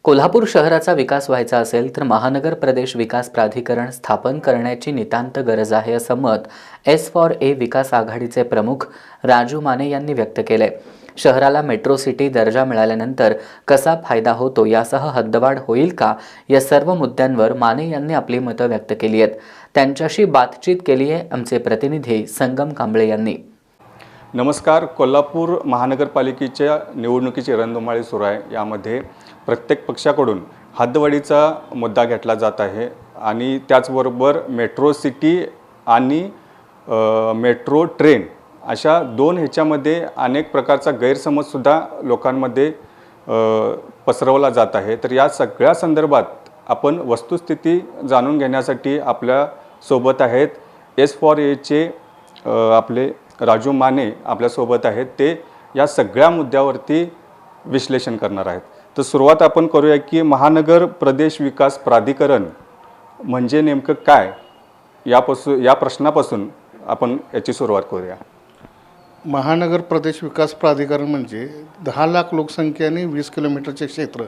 कोल्हापूर शहराचा विकास व्हायचा असेल तर महानगर प्रदेश विकास प्राधिकरण स्थापन करण्याची नितांत गरज आहे असं मत S4A विकास आघाडीचे प्रमुख राजू माने यांनी व्यक्त केले। शहराला मेट्रो सिटी दर्जा मिळाल्यानंतर कसा फायदा होतो यासह हद्दवाढ होईल का या सर्व मुद्द्यांवर माने यांनी आपली मतं व्यक्त केली आहेत। त्यांच्याशी बातचीत केली आहे आमचे प्रतिनिधी संगम कांबळे यांनी। नमस्कार। कोल्हापूर महानगरपालिकेच्या निवडणुकीची रणधुमाळी सुरू आहे। यामध्ये प्रत्येक पक्षाकडून हद्दवाढीचा मुद्दा घेतला जात आहे आणि त्याचबरोबर मेट्रो सिटी आणि मेट्रो ट्रेन अशा दोन ह्याच्यामध्ये अनेक प्रकारचा गैरसमजसुद्धा लोकांमध्ये पसरवला जात आहे। तर या सगळ्या संदर्भात आपण वस्तुस्थिती जाणून घेण्यासाठी आपल्या सोबत आहेत S4Aचे आपले राजू माने आपल्यासोबत आहेत। ते या सगळ्या मुद्द्यावरती विश्लेषण करणार आहेत। तर सुरुवात आपण करूया की महानगर प्रदेश विकास प्राधिकरण म्हणजे नेमकं काय या प्रश्नापासून आपण याची सुरुवात करूया। महानगर प्रदेश विकास प्राधिकरण म्हणजे 10 लाख लोकसंख्येने 20 किलोमीटरचे क्षेत्र।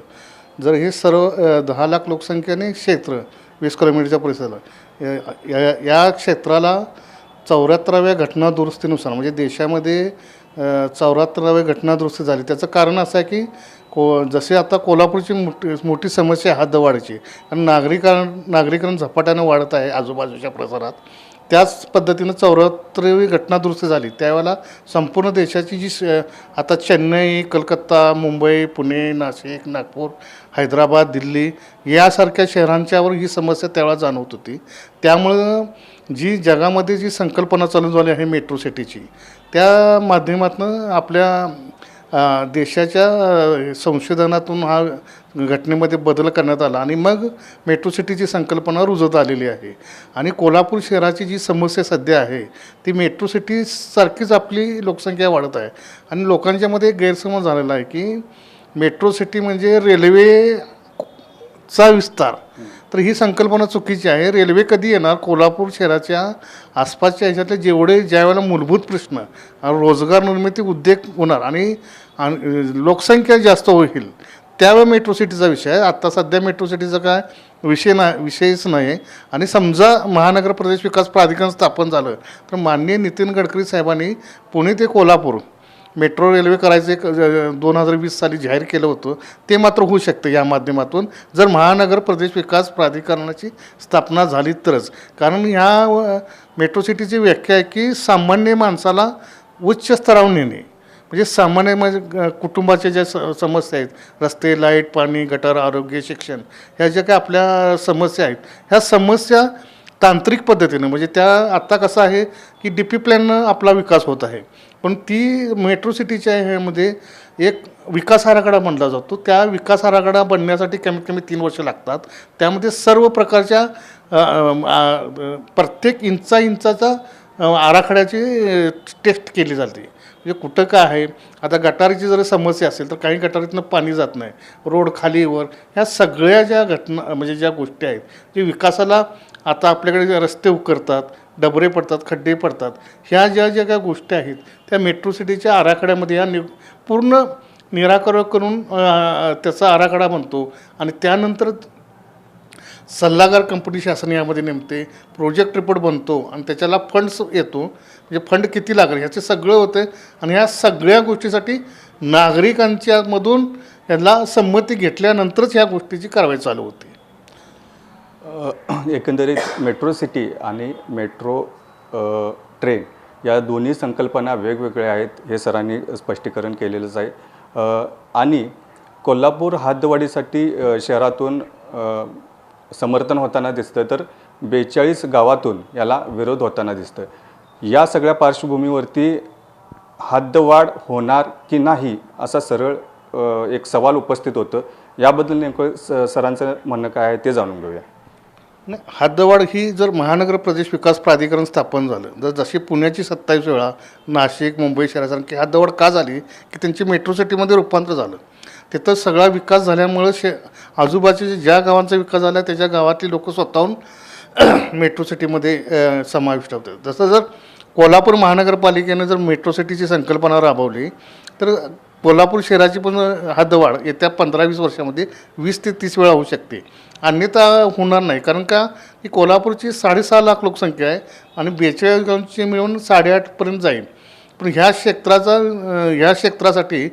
जर हे सर्व 10 लाख लोकसंख्येने क्षेत्र 20 किलोमीटरच्या परिसराला या क्षेत्राला 74व्या घटना दुरुस्तीनुसार म्हणजे देशामध्ये 74व्या घटना दुरुस्ती झाली। त्याचं कारण असं आहे की जसे आता कोल्हापूरची मोठी समस्या आहे हद्दवाढीची आणि नागरीकरण झपाट्यानं वाढत आहे आजूबाजूच्या परिसरात। त्याच पद्धतीनं 74वी घटना दुरुस्ती झाली त्यावेळेला संपूर्ण देशाची जी आता चेन्नई, कलकत्ता, मुंबई, पुणे, नाशिक, नागपूर, हैदराबाद, दिल्ली यासारख्या शहरांच्यावर ही समस्या त्यावेळेला जाणवत होती। त्यामुळं जी जगामध्ये जी संकल्पना चालू झाली आहे मेट्रो सिटीची त्या माध्यमातून आपल्या देशाच्या संशोधनातून हा घटनेमध्ये बदल करण्यात आला आणि मग मेट्रो सिटीची संकल्पना रुजत आलेली आहे। आणि कोल्हापूर शहराची जी समस्या सध्या आहे ती मेट्रो सिटीसारखीच आपली लोकसंख्या वाढत आहे आणि लोकांच्यामध्ये गैरसमज झालेला आहे की मेट्रो सिटी म्हणजे रेल्वेचा विस्तार। तर ही संकल्पना चुकीची आहे। रेल्वे कधी येणार? कोल्हापूर शहराच्या आसपासच्या ह्याच्यातले ज्यावेळेला मूलभूत प्रश्न रोजगार निर्मिती उद्योग होणार आणि लोकसंख्या जास्त होईल त्यावेळेला मेट्रो सिटीचा विषय आहे। आत्ता सध्या मेट्रो सिटीचा काय विषयच नाही। आणि समजा महानगर प्रदेश विकास प्राधिकरण स्थापन झालं तर माननीय नितीन गडकरी साहेबांनी पुणे ते कोल्हापूर मेट्रो रेल्वे करायचे 2020 साली जाहीर केलं होतं। ते मात्र होऊ शकतं या माध्यमातून जर महानगर प्रदेश विकास प्राधिकरणाची स्थापना झाली तरच। कारण ह्या मेट्रो सिटीची व्याख्या आहे की सामान्य माणसाला उच्च स्तरावर नेणे म्हणजे सामान्य म्हणजे कुटुंबाच्या ज्या समस्या आहेत रस्ते, लाईट, पाणी, गटार, आरोग्य, शिक्षण ह्या ज्या काही आपल्या समस्या आहेत ह्या समस्या तांत्रिक पद्धतीनं म्हणजे त्या आत्ता कसं आहे की DP प्लॅननं आपला विकास होत आहे पण ती मेट्रो सिटीच्या ह्यामध्ये एक विकास आराखडा बनला जातो। त्या विकास आराखडा बनण्यासाठी कमीत कमी 3 वर्ष लागतात। त्यामध्ये सर्व प्रकारच्या प्रत्येक इंचाचा आराखड्याची टेस्ट केली जाते। म्हणजे कुठं काय आहे आता गटारीची जर समस्या असेल तर काही गटारीतनं पाणी जात नाही, रोड खालीवर ह्या सगळ्या ज्या घटना म्हणजे ज्या गोष्टी आहेत जे विकासाला आता आपल्याकडे रस्ते उकरतात, डबरे पडतात, खड्डे पडतात ह्या ज्या काही गोष्टी आहेत त्या मेट्रो सिटीच्या आराखड्यामध्ये या पूर्ण निराकरण करून त्याचा आराखडा बनतो आणि त्यानंतर सल्लागार कंपनी शासन यामध्ये नेमते, प्रोजेक्ट रिपोर्ट बनतो आणि त्याच्याला फंड्स येतो म्हणजे फंड किती लागेल ह्याचे सगळं होते आणि ह्या सगळ्या गोष्टीसाठी नागरिकांच्यामधून याला संमती घेतल्यानंतरच ह्या गोष्टीची कारवाई चालू होते। एकंदरीत मेट्रो सिटी आणि मेट्रो ट्रेन या दोन्ही संकल्पना वेगवेगळ्या आहेत हे सरांनी स्पष्टीकरण केलेलंच आहे। आणि कोल्हापूर हद्दवाढीसाठी शहरातून समर्थन होताना दिसतं तर 42 गावातून याला विरोध होताना दिसतं। या सगळ्या पार्श्वभूमीवरती हद्दवाढ होणार की नाही असा सरळ एक सवाल उपस्थित होतं। याबद्दल नेमकं सरांचं म्हणणं काय आहे ते जाणून घेऊया। नाही, हद्दवाढ ही जर महानगर प्रदेश विकास प्राधिकरण स्थापन झालं जर जशी पुण्याची 27 वेळा नाशिक, मुंबई शहरासारखी हद्दवाढ का झाली की त्यांची मेट्रो सिटीमध्ये रूपांतर झालं। तिथं सगळा विकास झाल्यामुळे आजूबाजूच्या ज्या गावांचा विकास झाला त्याच्या गावातली लोक स्वतःहून मेट्रो सिटीमध्ये समाविष्ट होते। जसं जर कोल्हापूर महानगरपालिकेने जर मेट्रो सिटीची संकल्पना राबवली तर कोल्हापूर शहराची पण हद्दवाढ येत्या 15-20 वर्षामध्ये 20 ते 30 वेळा होऊ शकते. अन्यथा होणार नाही, कारण का ही कोल्हापूरची 6.5 लाख लोकसंख्या आहे आणि 42 गावांची मिळून 8.5पर्यंत जाईल. पण ह्या क्षेत्रासाठी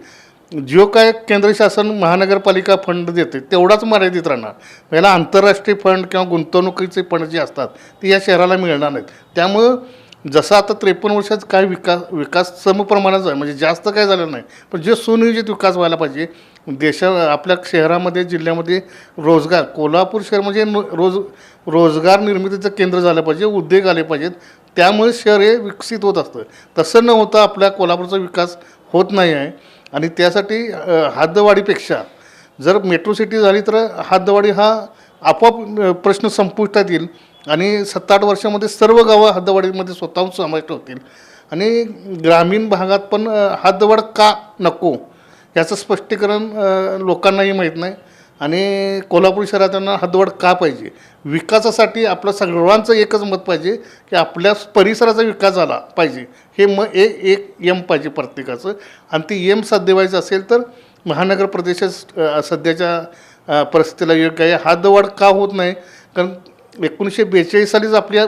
जो काय केंद्र शासन महानगरपालिका फंड देते तेवढाच मर्यादित राहणार. याला आंतरराष्ट्रीय फंड किंवा गुंतवणुकीचे फंड जे असतात ते या शहराला मिळणार नाहीत. त्यामुळं जसं आता 53 वर्षात काय विकास समप्रमाणाचा आहे, म्हणजे जास्त काय झालं नाही, पण जे सुनियोजित विकास व्हायला पाहिजे आपल्या शहरामध्ये जिल्ह्यामध्ये रोजगार, कोल्हापूर शहर म्हणजे रोजगार निर्मितीचं केंद्र झालं पाहिजे, उद्योग आले पाहिजेत, त्यामुळे शहर हे विकसित होत असतं. तसं न होता आपल्या कोल्हापूरचा विकास होत नाही आहे. आणि त्यासाठी हद्दवाढीपेक्षा जर मेट्रो सिटी झाली तर हद्दवाढी हा आपोआप प्रश्न संपुष्टात येईल आणि 7-8 वर्षामध्ये सर्व गावं हद्दवाढीमध्ये स्वतःहून समाविष्ट होतील. आणि ग्रामीण भागात पण हद्दवाढ का नको याचं स्पष्टीकरण लोकांनाही माहीत नाही. आणि कोल्हापूर शहरात त्यांना हद्दवाढ का पाहिजे, विकासासाठी आपलं सर्वांचं एकच मत पाहिजे की आपल्या परिसराचा विकास झाला पाहिजे. हे एक एम पाहिजे प्रत्येकाचं. आणि ते एम साध्य व्हायचं असेल तर महानगर प्रदेशात सध्याच्या परिस्थितीला योग्य आहे. हद्दवाढ का होत नाही, कारण 1942 सालीच आपल्या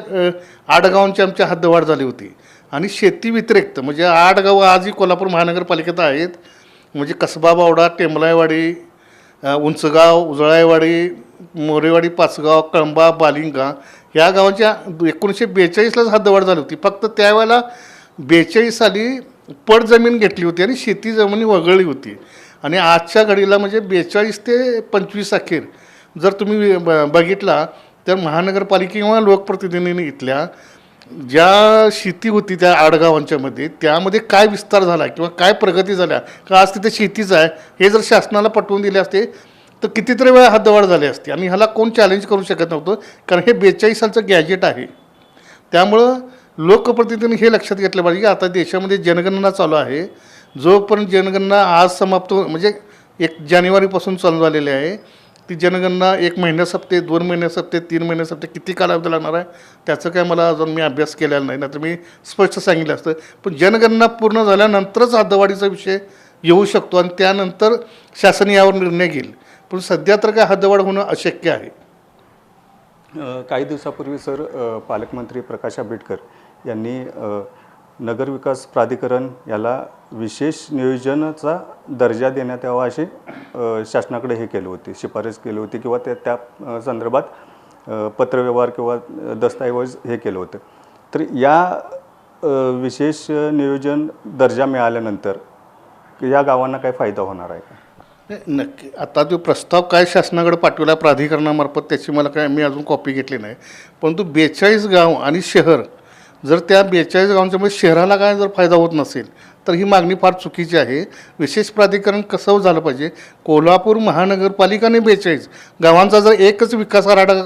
8 गावांची आमची हद्दवाढ झाली होती. आणि शेती व्यतिरिक्त म्हणजे 8 गावं आजही कोल्हापूर महानगरपालिकेत आहेत, म्हणजे कसबा बावडा, टेंबलाईवाडी, उंचगाव, उजळाईवाडी, मोरेवाडी, पाचगाव, कळंबा, बालिंगा या गावांच्या 1942लाच हद्दवाढ झाली होती. फक्त त्यावेळेला 42 साली पड जमीन घेतली होती आणि शेती जमिनी वगळली होती. आणि आजच्या घडीला म्हणजे 42 ते 25 अखेर जर तुम्ही बघितला तर महानगरपालिका किंवा लोकप्रतिनिधींनी इथल्या ज्या शेती होती त्या 8 गावांच्यामध्ये त्यामध्ये काय विस्तार झाला किंवा काय प्रगती झाल्या का आज तिथे शेतीच आहे हे जर शासनाला पटवून दिले असते तर कितीतरी वेळा हद्दवाढ झाली असते. आणि ह्याला कोण चॅलेंज करू शकत नव्हतं, कारण हे 42 सालचं गॅजेट आहे. त्यामुळं लोकप्रतिनिधींनी हे लक्षात घेतलं पाहिजे की आता देशामध्ये जनगणना चालू आहे. जोपर्यंत जनगणना आज समाप्त म्हणजे 1 जानेवारीपासून चालू झालेली आहे, ती जनगणना 1 महिन्यात संपते, 2 महिन्यात संपते, 3 महिन्यात संपते, किती कालावधी लागणार आहे त्याचं काय मला अजून मी अभ्यास केलेला नाही, तर मी स्पष्ट सांगितलं असतं. पण जनगणना पूर्ण झाल्यानंतरच हद्दवाढीचा विषय येऊ शकतो आणि त्यानंतर शासन यावर निर्णय घेईल. पण सध्या तर काय हद्दवाढ होणं अशक्य आहे. काही दिवसापूर्वी सर पालकमंत्री प्रकाश आंबेडकर यांनी नगरविकास प्राधिकरण याला विशेष नियोजनाचा दर्जा देण्यात यावा अशी शासनाकडे हे केलं होती, शिफारस केली होती किंवा त्या संदर्भात पत्रव्यवहार किंवा दस्तऐवज हे केलं होतं. तर या विशेष नियोजन दर्जा मिळाल्यानंतर या गावांना काय फायदा होणार आहे का? नक्की. आता तो प्रस्ताव काय शासनाकडे पाठवला प्राधिकरणामार्फत त्याची मला काय मी अजून कॉपी घेतली नाही. परंतु 42 गाव आणि शहर जर त्या 42 गावांच्यामुळे शहराला काय जर फायदा होत नसेल तर ही मागणी फार चुकीची आहे. विशेष प्राधिकरण कसं झालं पाहिजे, कोल्हापूर महानगरपालिकाने 42 गावांचा जर एकच विकास आराखडा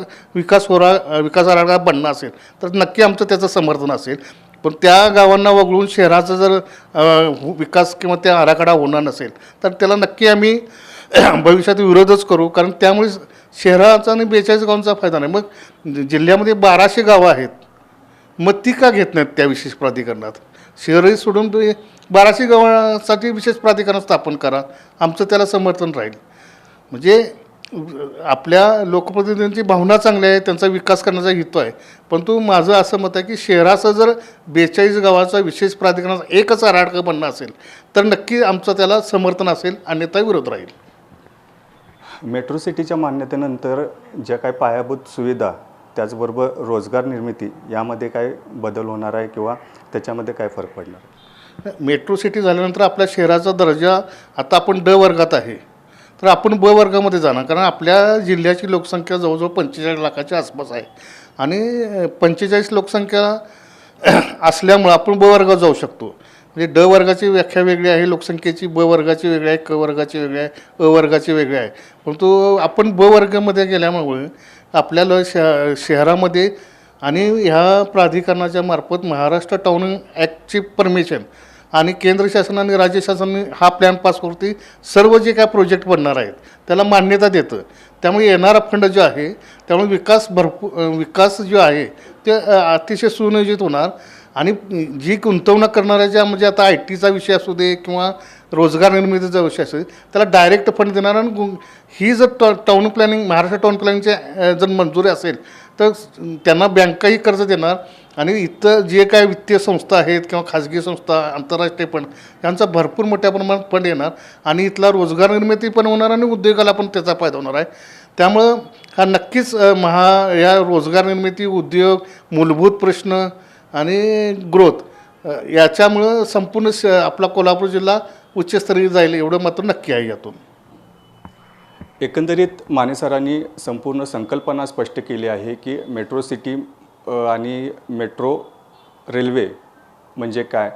बनला असेल तर नक्की आमचं त्याचं समर्थन असेल. पण त्या गावांना वगळून शहराचा जर विकास किंवा त्या आराखडा होणार नसेल तर त्याला नक्की आम्ही भविष्यात विरोधच करू, कारण त्यामुळे शहराचा आणि 42 गावांचा फायदा नाही. मग जिल्ह्यामध्ये 1200 गावं आहेत, मग ती का घेत नाहीत त्या विशेष प्राधिकरणात? शहरही सोडून 1200 गावांसाठी विशेष प्राधिकरण स्थापन करा, आमचं त्याला समर्थन राहील. म्हणजे आपल्या लोकप्रतिनिधींची भावना चांगली आहे, त्यांचा विकास करण्याचा हेतू आहे. परंतु माझं असं मत आहे की शहराचं जर 42 गावाचा विशेष प्राधिकरणाचा एकच आराखडा बनणं असेल तर नक्की आमचं त्याला समर्थन असेल, अन्यथा विरोध राहील. मेट्रो सिटीच्या मान्यतेनंतर ज्या काही पायाभूत सुविधा त्याचबरोबर रोजगार निर्मिती यामध्ये काय बदल होणार आहे किंवा त्याच्यामध्ये काय फरक पडणार? मेट्रो सिटी झाल्यानंतर आपल्या शहराचा दर्जा आता आपण ड वर्गात आहे, तर आपण ब वर्गामध्ये जाणार, कारण आपल्या जिल्ह्याची लोकसंख्या जवळजवळ 45 लाखाच्या आसपास आहे. आणि 45 लोकसंख्या असल्यामुळं आपण ब वर्गात जाऊ शकतो. म्हणजे ड वर्गाची व्याख्या वेगळी आहे लोकसंख्येची, ब वर्गाची वेगळी आहे, क वर्गाची वेगळी आहे, अ वर्गाची वेगळी आहे. परंतु आपण ब वर्गामध्ये गेल्यामुळे आपल्याला शहरामध्ये आणि ह्या प्राधिकरणाच्या मार्फत महाराष्ट्र टाउन ॲक्टची परमिशन आणि केंद्र शासन आणि राज्य शासनाने हा प्लॅन पास करते, सर्व जे काय प्रोजेक्ट बनणार आहेत त्याला मान्यता देतं. त्यामुळे येणारा फंड जो आहे त्यामुळे विकास जो आहे ते अतिशय सुनियोजित होणार. आणि जी गुंतवणूक करणाऱ्या ज्या म्हणजे आता IT चा विषय असू दे किंवा रोजगार निर्मितीचा विषय असेल त्याला डायरेक्ट फंड देणार आणि ही जर टाउन प्लॅनिंग महाराष्ट्र टाउन प्लॅनिंगच्या जर मंजुरी असेल तर त्यांना बँकाही कर्ज देणार आणि इथं जे काय वित्तीय संस्था आहेत किंवा खाजगी संस्था आंतरराष्ट्रीय फंड यांचा भरपूर मोठ्या प्रमाणात फंड येणार आणि इथला रोजगार निर्मिती पण होणार आणि उद्योगाला पण त्याचा फायदा होणार आहे. त्यामुळं हा नक्कीच या रोजगार निर्मिती उद्योग मूलभूत प्रश्न आणि ग्रोथ याच्यामुळं संपूर्ण आपला कोल्हापूर जिल्हा उच्चस्तरीय जाईल एवढं मात्र नक्की आहे. यातून एकंदरीत माने सरांनी संपूर्ण संकल्पना स्पष्ट केली आहे की मेट्रो सिटी आणि मेट्रो रेल्वे म्हणजे काय,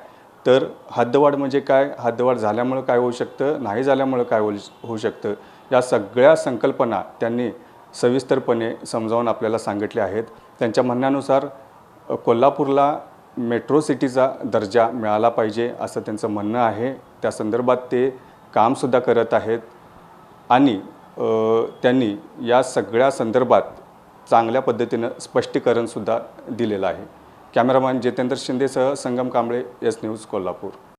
तर हद्दवाढ म्हणजे काय, हद्दवाढ झाल्यामुळं काय होऊ शकतं, नाही झाल्यामुळं काय होऊ शकतं, या सगळ्या संकल्पना त्यांनी सविस्तरपणे समजावून आपल्याला सांगितल्या आहेत. त्यांच्या म्हणण्यानुसार कोल्हापूरला मेट्रो सिटीचा दर्जा मिळाला पाहिजे असं त्यांचं म्हणणं आहे. त्या संदर्भात ते कामसुद्धा करत आहेत आणि त्यांनी या सगळ्या संदर्भात चांगल्या पद्धतीनं स्पष्टीकरणसुद्धा दिलेलं आहे. कॅमेरामॅन जितेंद्र शिंदेसह संगम कांबळे, एस न्यूज, कोल्हापूर.